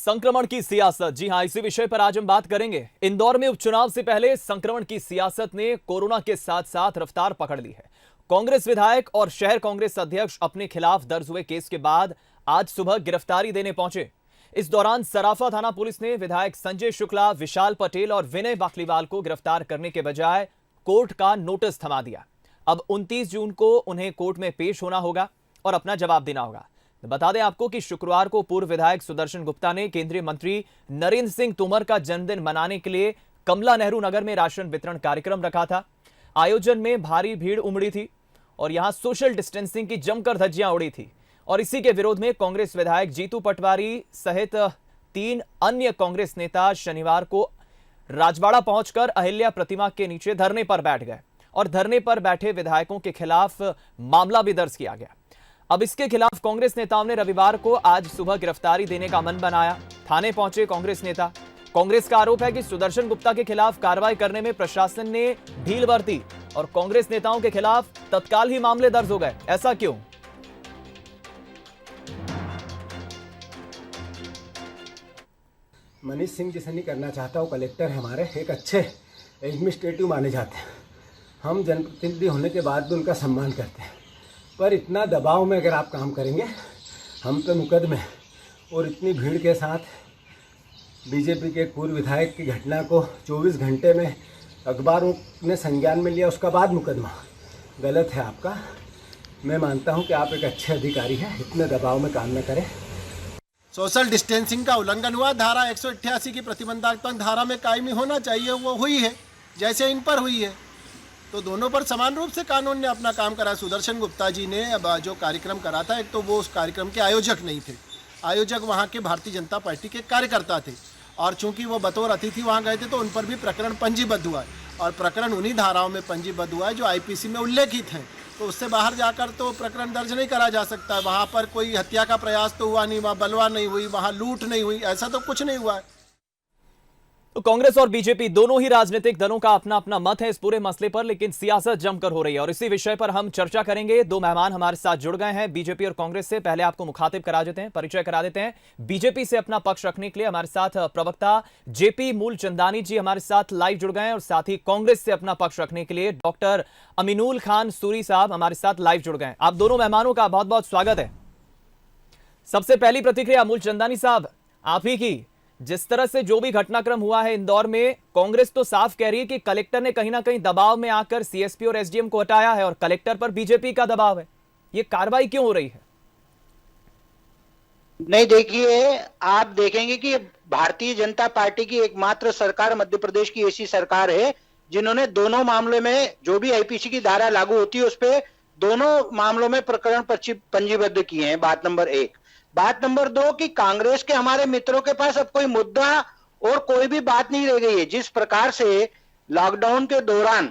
संक्रमण की सियासत। जी हां, इसी विषय पर आज हम बात करेंगे। इंदौर में उपचुनाव से पहले संक्रमण की सियासत ने कोरोना के साथ साथ रफ्तार पकड़ ली है। कांग्रेस विधायक और शहर कांग्रेस अध्यक्ष अपने खिलाफ दर्ज हुए केस के बाद आज सुबह गिरफ्तारी देने पहुंचे। इस दौरान सराफा थाना पुलिस ने विधायक संजय शुक्ला, विशाल पटेल और विनय बाखलीवाल को गिरफ्तार करने के बजाय कोर्ट का नोटिस थमा दिया। अब 29 जून को उन्हें कोर्ट में पेश होना होगा और अपना जवाब देना होगा। बता दें आपको कि शुक्रवार को पूर्व विधायक सुदर्शन गुप्ता ने केंद्रीय मंत्री नरेंद्र सिंह तोमर का जन्मदिन मनाने के लिए कमला नेहरू नगर में राशन वितरण कार्यक्रम रखा था। आयोजन में भारी भीड़ उमड़ी थी और यहां सोशल डिस्टेंसिंग की जमकर धज्जियां उड़ी थी और इसी के विरोध में कांग्रेस विधायक जीतू पटवारी सहित 3 अन्य कांग्रेस नेता शनिवार को राजवाड़ा पहुंचकर अहिल्या प्रतिमा के नीचे धरने पर बैठ गए और धरने पर बैठे विधायकों के खिलाफ मामला भी दर्ज किया गया। अब इसके खिलाफ कांग्रेस नेताओं ने रविवार को आज सुबह गिरफ्तारी देने का मन बनाया। थाने पहुंचे कांग्रेस नेता। कांग्रेस का आरोप है कि सुदर्शन गुप्ता के खिलाफ कार्रवाई करने में प्रशासन ने ढील बरती और कांग्रेस नेताओं के खिलाफ तत्काल ही मामले दर्ज हो गए। ऐसा क्यों? मनीष सिंह जिसे नहीं करना चाहता, वो कलेक्टर हमारे एक अच्छे एडमिनिस्ट्रेटिव माने जाते हैं। हम जनप्रतिनिधि होने के बाद भी उनका सम्मान करते हैं, पर इतना दबाव में अगर आप काम करेंगे, हम पे मुकदमे और इतनी भीड़ के साथ बीजेपी के एक पूर्व विधायक की घटना को 24 घंटे में अखबारों ने संज्ञान में लिया, उसका बाद मुकदमा, गलत है आपका। मैं मानता हूं कि आप एक अच्छे अधिकारी हैं, इतने दबाव में काम न करें। सोशल डिस्टेंसिंग का उल्लंघन हुआ। धारा 188 की प्रतिबंधात्मक धारा में कायमी होना चाहिए, वो हुई है जैसे इन पर हुई है, तो दोनों पर समान रूप से कानून ने अपना काम करा। सुदर्शन गुप्ता जी ने अब जो कार्यक्रम करा था, एक तो वो उस कार्यक्रम के आयोजक नहीं थे, आयोजक वहाँ के भारतीय जनता पार्टी के कार्यकर्ता थे, और चूंकि वो बतौर अतिथि वहाँ गए थे तो उन पर भी प्रकरण पंजीबद्ध हुआ है, और प्रकरण उन्हीं धाराओं में पंजीबद्ध हुआ है जो आईपीसी में उल्लेखित हैं। तो उससे बाहर जाकर तो प्रकरण दर्ज नहीं करा जा सकता। वहाँ पर कोई हत्या का प्रयास तो हुआ नहीं, वहाँ बलवा नहीं हुई, वहाँ लूट नहीं हुई, ऐसा तो कुछ नहीं हुआ है। तो कांग्रेस और बीजेपी दोनों ही राजनीतिक दलों का अपना अपना मत है इस पूरे मसले पर, लेकिन सियासत जमकर हो रही है और इसी विषय पर हम चर्चा करेंगे। 2 मेहमान हमारे साथ जुड़ गए हैं बीजेपी और कांग्रेस से। पहले आपको मुखातिब करा देते हैं, परिचय करा देते हैं। बीजेपी से अपना पक्ष रखने के लिए हमारे साथ प्रवक्ता जेपी मूलचंदानी जी हमारे साथ लाइव जुड़ गए हैं और साथ ही कांग्रेस से अपना पक्ष रखने के लिए डॉक्टर अमीनुल खान सूरी साहब हमारे साथ लाइव जुड़ गए हैं। आप दोनों मेहमानों का बहुत बहुत स्वागत है। सबसे पहली प्रतिक्रिया मूलचंदानी साहब आप ही की। जिस तरह से जो भी घटनाक्रम हुआ है इंदौर में, कांग्रेस तो साफ कह रही है कि कलेक्टर ने कहीं ना कहीं दबाव में आकर सीएसपी और एसडीएम को हटाया है और कलेक्टर पर बीजेपी का दबाव है। ये कार्रवाई क्यों हो रही है? नहीं, देखिए, आप देखेंगे कि भारतीय जनता पार्टी की एकमात्र सरकार मध्य प्रदेश की ऐसी सरकार है जिन्होंने दोनों मामले में जो भी आईपीसी की धारा लागू होती है उस पे दोनों मामलों में प्रकरण पंजीबद्ध किए हैं। बात नंबर 1। बात नंबर 2 कि कांग्रेस के हमारे मित्रों के पास अब कोई मुद्दा और कोई भी बात नहीं रह गई है। जिस प्रकार से लॉकडाउन के दौरान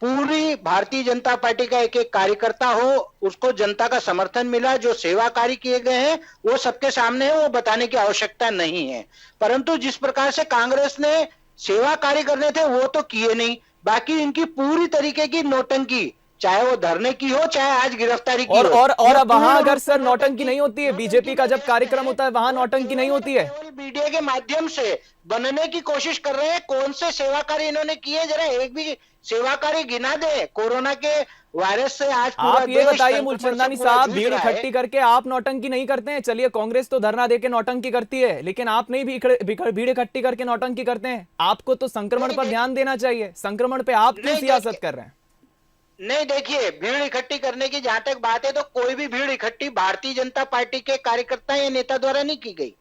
पूरी भारतीय जनता पार्टी का एक एक कार्यकर्ता हो, उसको जनता का समर्थन मिला, जो सेवा कार्य किए गए हैं वो सबके सामने है, वो बताने की आवश्यकता नहीं है। परंतु जिस प्रकार से कांग्रेस ने सेवा कार्य करने थे वो तो किए नहीं, बाकी इनकी पूरी तरीके की नोटंकी, चाहे वो धरने की हो चाहे आज गिरफ्तारी की और हो। और वहां अगर सर नौटंकी नहीं होती है, बीजेपी का जब कार्यक्रम होता है वहां नौटंकी नहीं होती है। मीडिया के माध्यम से बनने की कोशिश कर रहे हैं। कौन से सेवा कार्य इन्होंने किए, जरा एक भी सेवा कार्य गिना दे। कोरोना के वायरस से आज आप ये बताइए मूलचंदानी साहब, भीड़ इकट्ठी करके आप नौटंकी नहीं करते हैं? चलिए, कांग्रेस तो धरना देके नौटंकी करती है, लेकिन आप नहीं भीड़ इकट्ठी करके नौटंकी करते हैं। आपको तो संक्रमण पर ध्यान देना चाहिए। संक्रमण पे आप क्यों सियासत कर रहे हैं? नहीं, देखिए, भीड़ इकट्ठी करने की जहां तक बात है तो कोई भी भीड़ इकट्ठी भारतीय जनता पार्टी के कार्यकर्ता या नेता द्वारा नहीं की गई।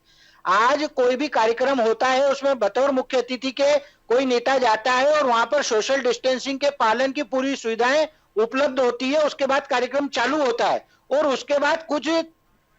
आज कोई भी कार्यक्रम होता है उसमें बतौर मुख्य अतिथि के कोई नेता जाता है और वहां पर सोशल डिस्टेंसिंग के पालन की पूरी सुविधाएं उपलब्ध होती है। उसके बाद कार्यक्रम चालू होता है और उसके बाद कुछ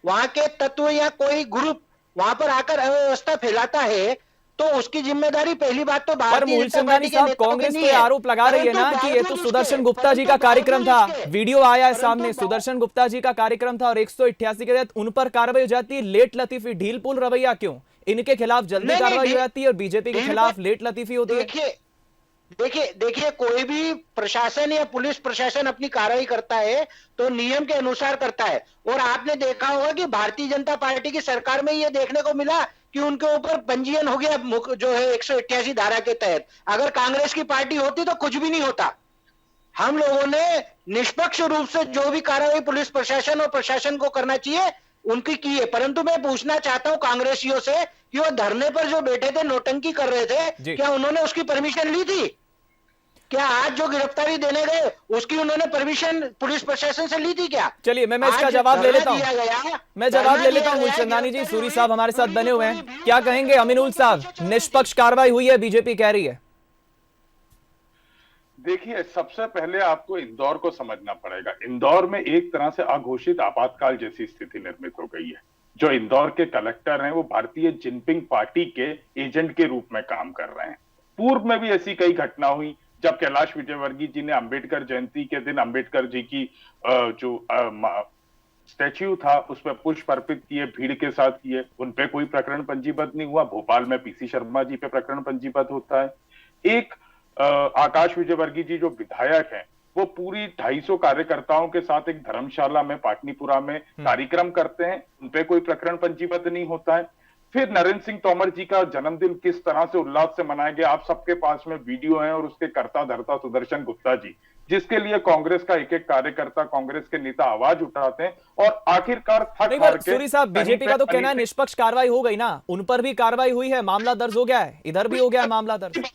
वहां के तत्व या कोई ग्रुप वहां पर आकर अव्यवस्था फैलाता है तो उसकी जिम्मेदारी पहली बात तो भारतीय जनता पार्टी के नेताओं की कांग्रेस नहीं तो है। आरोप लगा रही है ना कि ये तो सुदर्शन गुप्ता जी का कार्यक्रम था। वीडियो आया है सामने, सुदर्शन गुप्ता जी का कार्यक्रम था और 188 के तहत उन पर कार्रवाई हो जाती है। लेट लतीफी, ढील पुल रवैया क्यों? इनके खिलाफ जल्दी कार्रवाई हो जाती है और बीजेपी के खिलाफ लेट लतीफी होती है। देखिए, कोई भी प्रशासन या पुलिस प्रशासन अपनी कार्रवाई करता है तो नियम के अनुसार करता है। और आपने देखा होगा कि भारतीय जनता पार्टी की सरकार में यह देखने को मिला कि उनके ऊपर पंजीयन हो गया जो है 188 धारा के तहत। अगर कांग्रेस की पार्टी होती तो कुछ भी नहीं होता। हम लोगों ने निष्पक्ष रूप से जो भी कार्रवाई पुलिस प्रशासन और प्रशासन को करना चाहिए उनकी की है। परंतु मैं पूछना चाहता हूं कांग्रेसियों से कि वो धरने पर जो बैठे थे, नोटंकी कर रहे थे, क्या उन्होंने उसकी परमिशन ली थी? क्या आज जो गिरफ्तारी देने गए उसकी उन्होंने परमिशन पुलिस प्रशासन से ली थी क्या? चलिए मैं इसका जवाब ले लेता हूं। मैं जवाब ले लेता हूं। मूलचंदानी जी, सूरी साहब हमारे साथ बने हुए हैं, क्या कहेंगे? अमीनुल साहब, निष्पक्ष कार्रवाई हुई है, बीजेपी कह रही है। देखिए, सबसे पहले आपको इंदौर को समझना पड़ेगा। इंदौर में एक तरह से अघोषित आपातकाल जैसी स्थिति निर्मित हो गई है। जो इंदौर के कलेक्टर हैं वो भारतीय जिनपिंग पार्टी के एजेंट के रूप में काम कर रहे हैं। पूर्व में भी ऐसी कई घटना हुई जब कैलाश विजयवर्गीय जी ने अंबेडकर जयंती के दिन अंबेडकर जी की जो स्टैच्यू था उस पर पुष्प अर्पित किए, भीड़ के साथ किए, उन पे कोई प्रकरण पंजीबद्ध नहीं हुआ। भोपाल में पीसी शर्मा जी पे प्रकरण पंजीबद्ध होता है। एक आकाश विजयवर्गीय जी जो विधायक हैं वो पूरी 250 कार्यकर्ताओं के साथ एक धर्मशाला में पाटलिपुरा में कार्यक्रम करते हैं, उनपे कोई प्रकरण पंजीबद्ध नहीं होता है। फिर नरेंद्र सिंह तोमर जी का जन्मदिन किस तरह से उल्लास से मनाया गया, आप सबके पास में वीडियो है, और उसके कर्ता धर्ता सुदर्शन गुप्ता जी, जिसके लिए कांग्रेस का एक एक कार्यकर्ता, कांग्रेस के नेता आवाज उठाते हैं और आखिरकार थक हार के। सूरी साहब, बीजेपी का तो कहना है निष्पक्ष कार्रवाई हो गई ना, उन पर भी कार्रवाई हुई है, मामला दर्ज हो गया है, इधर भी हो गया है मामला दर्ज।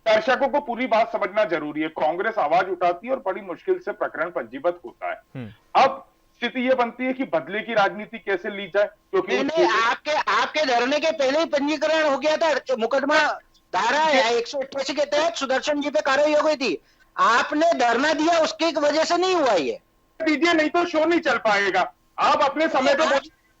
दर्शकों को पूरी बात समझना जरूरी है। कांग्रेस आवाज उठाती है और बड़ी मुश्किल से प्रकरण पंजीबद्ध होता है। अब स्थिति ये बनती है कि बदले की राजनीति कैसे ली जाए, क्योंकि आपके धरने के पहले ही पंजीकरण हो गया था, मुकदमा धारा 188 के तहत सुदर्शन जी पे कार्रवाई हो गई थी। आपने धरना दिया, उसकी वजह से नहीं हुआ ये। दीजिए, नहीं तो शो नहीं चल पाएगा। आप अपने समय पे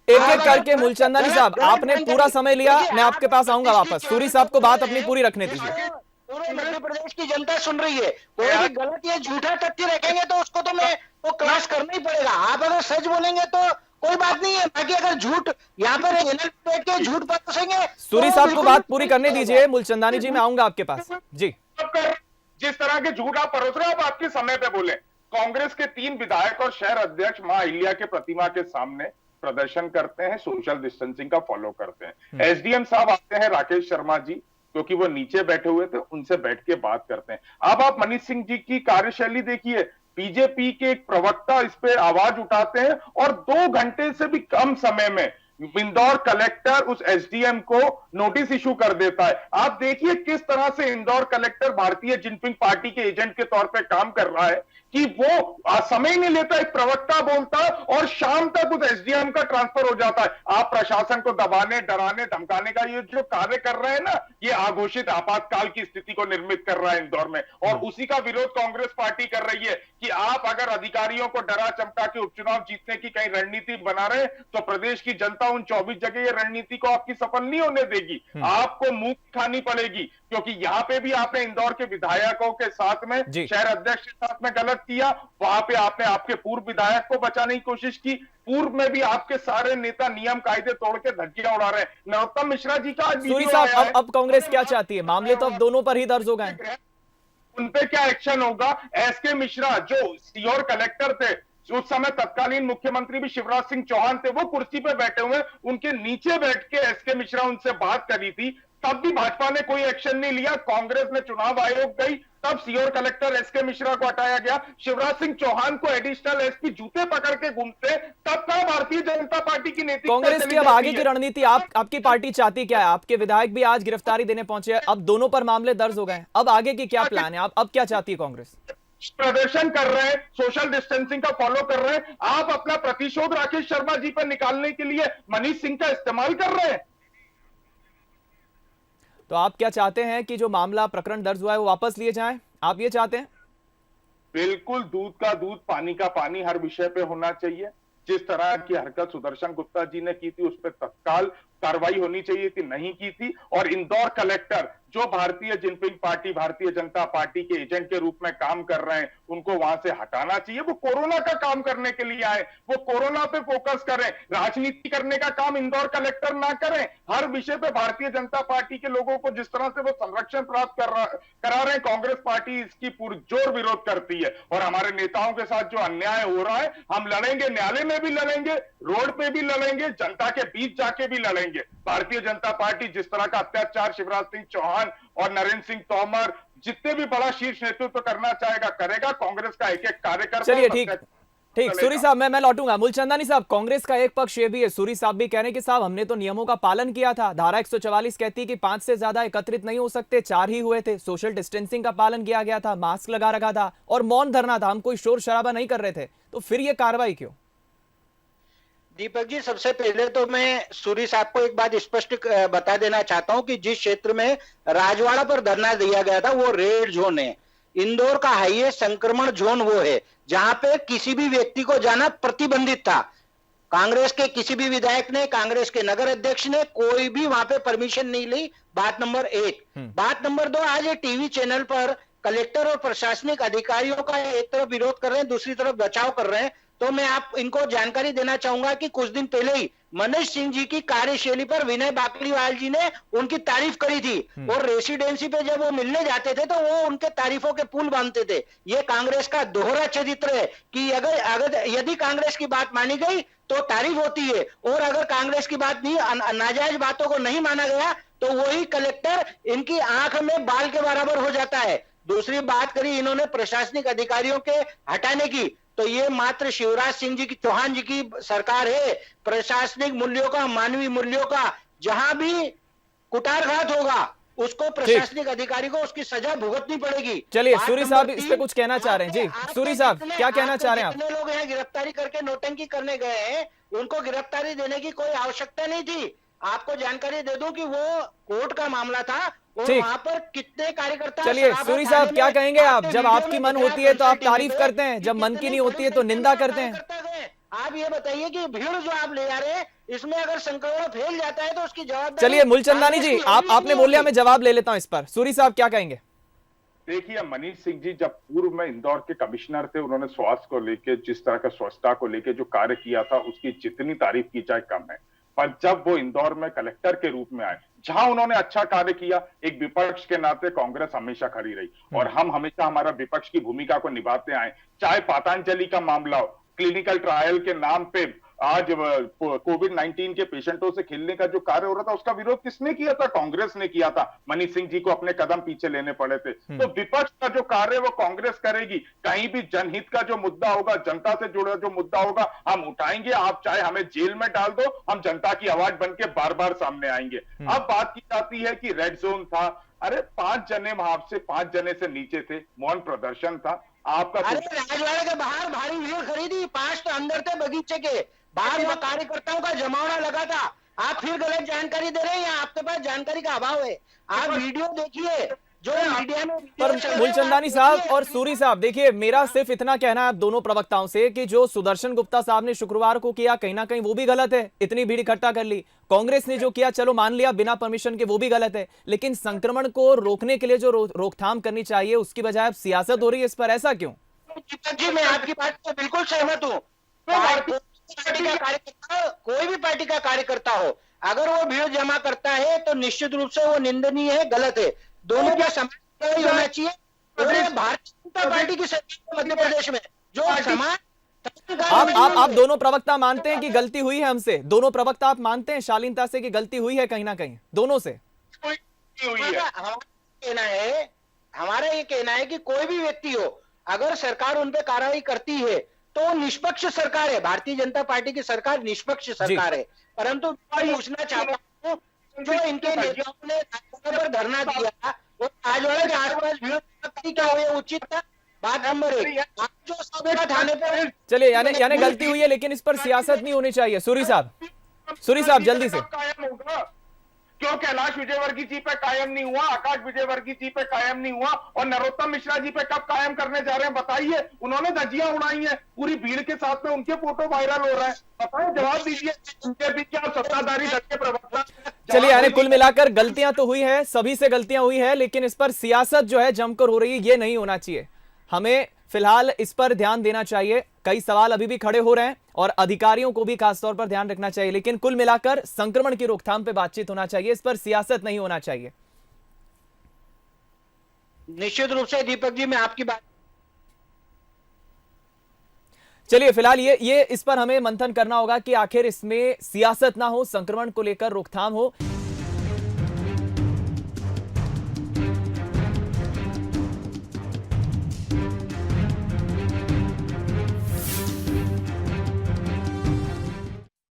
एक एक करके मूलचंदानी साहब, आपने पूरा समय लिया, मैं आपके पास आऊंगा वापस। सूरी साहब को बात अपनी पूरी रखने दीजिए। पूरे मध्य प्रदेश की जनता सुन रही है। कोई भी गलत या झूठा तथ्य रखेंगे तो उसको तो मैं वो क्रॉस करना ही पड़ेगा। आप अगर सच बोलेंगे तो कोई बात नहीं है, बाकी अगर झूठ यहाँ पर चैनल पे बैठ के झूठ परोसेंगे। सूरी साहब को बात पूरी करने दीजिए। मूलचंदानी जी, मैं आऊंगा आपके पास जी। जिस तरह के झूठ आप परोस रहे हो, आप आपके समय पे बोले। कांग्रेस के 3 विधायक और शहर अध्यक्ष मां अहिल्या के प्रतिमा के सामने प्रदर्शन करते हैं, सोशल डिस्टेंसिंग का फॉलो करते हैं। एसडीएम साहब आते हैं, राकेश शर्मा जी, क्योंकि वो नीचे बैठे हुए थे, उनसे बैठ के बात करते हैं। अब आप मनीष सिंह जी की कार्यशैली देखिए। बीजेपी के एक प्रवक्ता इस पे आवाज उठाते हैं और 2 घंटे से भी कम समय में इंदौर कलेक्टर उस एसडीएम को नोटिस इशू कर देता है। आप देखिए किस तरह से इंदौर कलेक्टर भारतीय जिनपिंग पार्टी के एजेंट के तौर पे काम कर रहा है कि वो समय नहीं लेता, एक प्रवक्ता बोलता है और शाम तक उस एसडीएम का ट्रांसफर हो जाता है। आप प्रशासन को दबाने, डराने, धमकाने का ये जो कार्य कर रहे हैं ना, ये आघोषित आपातकाल की स्थिति को निर्मित कर रहा है इंदौर में, और उसी का विरोध कांग्रेस पार्टी कर रही है कि आप अगर अधिकारियों को डरा चमका के उपचुनाव जीतने की कहीं रणनीति बना रहे तो प्रदेश की जनता उन 24 जगह ये रणनीति को आपकी सफल नहीं होने देगी। आपको मुंह खानी पड़ेगी, क्योंकि यहाँ पे भी आपने इंदौर के विधायकों के साथ में, शहर अध्यक्ष के साथ में गलत किया, वहां पे आपने आपके पूर्व विधायक को बचाने की कोशिश की। पूर्व में भी आपके सारे नेता नियम कायदे तोड़ के धज्जियां उड़ा रहे हैं। नरोत्तम मिश्रा जी का आज वीडियो आया है। अब कांग्रेस क्या चाहती है? मामले तो अब दोनों पर ही दर्ज हो गए, उनपे क्या एक्शन होगा? एसके मिश्रा जो सीहोर कलेक्टर थे, उस समय तत्कालीन मुख्यमंत्री भी शिवराज सिंह चौहान थे, वो कुर्सी पे बैठे हुए, उनके नीचे बैठ के एसके मिश्रा उनसे बात करी थी, तब भी भाजपा ने कोई एक्शन नहीं लिया। कांग्रेस ने चुनाव आयोग गई, तब सीहोर कलेक्टर एसके मिश्रा को हटाया गया। शिवराज सिंह चौहान को एडिशनल एसपी जूते पकड़ के घूमते, तब कहा भारतीय जनता पार्टी की नीति। कांग्रेस की अब आगे की रणनीति आपकी पार्टी चाहती क्या है? आपके विधायक भी आज गिरफ्तारी देने पहुंचे हैं, अब दोनों पर मामले दर्ज हो गए, अब आगे की क्या प्लान है? अब क्या चाहती है कांग्रेस? प्रदर्शन कर रहे हैं, सोशल डिस्टेंसिंग का फॉलो कर रहे हैं। आप अपना प्रतिशोध राकेश शर्मा जी पर निकालने के लिए मनीष सिंह का इस्तेमाल कर रहे हैं। तो आप क्या चाहते हैं कि जो मामला प्रकरण दर्ज हुआ है वो वापस लिए जाएं? आप ये चाहते हैं? बिल्कुल, दूध का दूध, पानी का पानी हर विषय पे होना चाहिए। जिस तरह की हरकत सुदर्शन गुप्ता जी ने की थी उस पर तत्काल कार्रवाई होनी चाहिए थी, नहीं की थी। और इंदौर कलेक्टर जो भारतीय Jinping party, Bharatiya Janata party के एजेंट के रूप में काम कर रहे हैं, उनको वहां से हटाना चाहिए। वो कोरोना का काम करने के लिए आए, वो कोरोना पे फोकस करें, राजनीति करने का काम इंदौर कलेक्टर ना करें। हर विषय पे भारतीय जनता पार्टी के लोगों को जिस तरह से वो संरक्षण प्राप्त करा रहे हैं, कांग्रेस पार्टी इसकी पुरजोर विरोध करती है। और हमारे नेताओं के साथ जो अन्याय हो रहा है, हम लड़ेंगे, न्यायालय में भी लड़ेंगे, रोड पे भी लड़ेंगे, जनता के बीच जाके भी लड़ेंगे। भारतीय जनता पार्टी जिस तरह का अत्याचार शिवराज सिंह चौहान और नरेंद्र सिंह तोमर जितने भी बड़ा शीर्ष नेतृत्व करना चाहेगा करेगा। कांग्रेस का एक एक कार्यकर्ता चलिए ठीक सूरी साहब, मैं लौटूंगा। मूलचंदानी साहब, कांग्रेस का एक पक्ष ये भी है, सूरी साहब भी कह रहे हैं कि साहब हमने तो नियमों का पालन किया था। धारा 144 कहती है कि 5 से ज्यादा एकत्रित नहीं हो सकते, 4 ही हुए थे। सोशल डिस्टेंसिंग का पालन किया गया था, मास्क लगा रखा था और मौन धरना था, हम कोई शोर शराबा नहीं कर रहे थे, तो फिर ये कार्रवाई क्यों? दीपक जी, सबसे पहले तो मैं सूरी साहब को एक बात स्पष्ट बता देना चाहता हूं कि जिस क्षेत्र में राजवाड़ा पर धरना दिया गया था वो रेड जोन है। इंदौर का हाईएस्ट संक्रमण जोन वो है जहां पे किसी भी व्यक्ति को जाना प्रतिबंधित था। कांग्रेस के किसी भी विधायक ने, कांग्रेस के नगर अध्यक्ष ने कोई भी वहां पे परमिशन नहीं ली। बात नंबर 1। बात नंबर 2, आज ये टीवी चैनल पर कलेक्टर और प्रशासनिक अधिकारियों का एक तरफ विरोध कर रहे हैं, दूसरी तरफ बचाव कर रहे हैं। तो मैं आप इनको जानकारी देना चाहूंगा कि कुछ दिन पहले ही मनीष सिंह जी की कार्यशैली पर विनय बाकलीवाल जी ने उनकी तारीफ करी थी और रेसिडेंसी पे जब वो मिलने जाते थे तो वो उनके तारीफों के पुल बांधते थे। ये कांग्रेस का दोहरा चरित्र है कि अगर यदि कांग्रेस की बात मानी गई तो तारीफ होती है और अगर कांग्रेस की बात नहीं, नाजायज बातों को नहीं माना गया तो वही कलेक्टर इनकी आंख में बाल के बराबर हो जाता है। दूसरी बात करी इन्होंने प्रशासनिक अधिकारियों के हटाने की, तो ये मात्र शिवराज सिंह जी की, चौहान जी की सरकार है। प्रशासनिक मूल्यों का, मानवीय मूल्यों का जहां भी कुठारघात होगा उसको प्रशासनिक अधिकारी को उसकी सजा भुगतनी पड़ेगी। चलिए सूरी साहब इस पे कुछ कहना चाह रहे हैं जी। सूरी साहब क्या कहना चाह रहे हैं आप? कितने लोग यहाँ गिरफ्तारी करके नोटंकी करने गए हैं, उनको गिरफ्तारी देने की कोई आवश्यकता नहीं थी। आपको जानकारी दे दूं कि वो कोर्ट का मामला था और वहां पर कितने कार्यकर्ता। चलिए सूरी साहब क्या कहेंगे आप? जब आपकी मन होती है तो आप तारीफ करते हैं, जब मन की नहीं होती है तो निंदा करते हैं। आप ये बताइए कि भीड़ जो आप ले जा रहे हैं इसमें अगर संक्रमण फैल जाता है तो उसकी जवाबदारी। चलिए मूलचंदानी जी आपने बोल लिया, मैं जवाब ले लेता हूं इस पर। सूरी साहब क्या कहेंगे? देखिए, मनीष सिंह जी जब पूर्व में इंदौर के कमिश्नर थे, उन्होंने स्वास्थ्य को लेके, जिस तरह का स्वच्छता को लेके जो कार्य किया था उसकी जितनी तारीफ की जाए कम है। पर जब वो इंदौर में कलेक्टर के रूप में आए, जहां उन्होंने अच्छा कार्य किया, एक विपक्ष के नाते कांग्रेस हमेशा खड़ी रही और हम हमेशा हमारा विपक्ष की भूमिका को निभाते आए। चाहे पतंजलि का मामला हो, क्लिनिकल ट्रायल के नाम पे आज कोविड-19 के पेशेंटों से खेलने का जो कार्य हो रहा था उसका विरोध किसने किया था? कांग्रेस ने किया था। मनीष सिंह जी को अपने कदम पीछे लेने पड़े थे। तो विपक्ष का जो कार्य वो कांग्रेस करेगी। कहीं भी जनहित का जो मुद्दा होगा, जनता से जुड़ा जो मुद्दा होगा, हम उठाएंगे। आप चाहे हमें जेल में डाल दो, हम जनता की आवाज बन के बार बार सामने आएंगे। अब बात की जाती है कि रेड जोन था, अरे 5 जने वहां से 5 जने से नीचे थे, मौन प्रदर्शन था आपका। अरे राजवाड़े के बाहर भारी भीड़ खड़ी थी, 5 तो अंदर थे बगीचे के बाहर, वहां कार्यकर्ताओं का जमावड़ा लगा था। आप फिर गलत जानकारी दे रहे हैं या आपके पास जानकारी का अभाव है? आप वीडियो देखिए जो मीडिया में। पर मूलचंदानी साहब और सूरी साहब देखिए, मेरा सिर्फ इतना कहना है आप दोनों प्रवक्ताओं से कि जो सुदर्शन गुप्ता साहब ने शुक्रवार को किया कहीं ना कहीं वो भी गलत है। इतनी भीड़ इकट्ठा कर ली। कांग्रेस ने जो किया चलो मान लिया बिना परमिशन के, वो भी गलत है। लेकिन संक्रमण को रोकने के लिए जो रोकथाम करनी चाहिए उसकी बजाय अब सियासत हो रही है इस पर, ऐसा क्यों? जी मैं आपकी बात से बिल्कुल सहमत हूँ। कोई भी पार्टी का कार्यकर्ता हो, अगर वो भीड़ जमा करता है तो निश्चित रूप से वो निंदनीय है, गलत है। दोनों का समाज होना चाहिए। भारतीय जनता पार्टी की सरकार मध्य प्रदेश में जो समाज। आप दोनों प्रवक्ता मानते हैं कि गलती हुई है हमसे? दोनों प्रवक्ता आप मानते हैं शालीनता से कि गलती हुई है कहीं ना कहीं दोनों से? हमारा ये कहना है कि कोई भी व्यक्ति हो, अगर सरकार उन पे कार्रवाई करती है तो निष्पक्ष सरकार है। भारतीय जनता पार्टी की सरकार निष्पक्ष सरकार है। परंतु मैं पूछना चाहता हूँ, जो इनके नेताओं ने पर धरना दिया वो राजवाड़े के आसपास भीड़ क्या हुई, उचित था? बात नंबर 1। जो सवेरा थाने पर। चलिए यानी गलती हुई है लेकिन इस पर सियासत नहीं होनी चाहिए। सूरी साहब जल्दी से। क्यों कैलाश विजयवर्गीय जी पे कायम नहीं हुआ, आकाश विजयवर्गीय जी पे कायम नहीं हुआ और नरोत्तम मिश्रा जी पे कब कायम करने जा रहे हैं बताइए? उन्होंने धज्जियां उड़ाई हैं पूरी भीड़ के साथ में, उनके फोटो वायरल हो रहे हैं। बताएं, जवाब दीजिए। उनके भी क्या सत्ताधारी दल के प्रवक्ता। चलिए यानी कुल मिलाकर गलतियां तो हुई है, सभी से गलतियां हुई है, लेकिन इस पर सियासत जो है जमकर हो रही है, ये नहीं होना चाहिए। हमें फिलहाल इस पर ध्यान देना चाहिए। कई सवाल अभी भी खड़े हो रहे हैं और अधिकारियों को भी खासतौर पर ध्यान रखना चाहिए, लेकिन कुल मिलाकर संक्रमण की रोकथाम पे बातचीत होना चाहिए, इस पर सियासत नहीं होना चाहिए। निश्चित रूप से दीपक जी मैं आपकी बात। चलिए फिलहाल ये इस पर हमें मंथन करना होगा कि आखिर इसमें सियासत ना हो, संक्रमण को लेकर रोकथाम हो।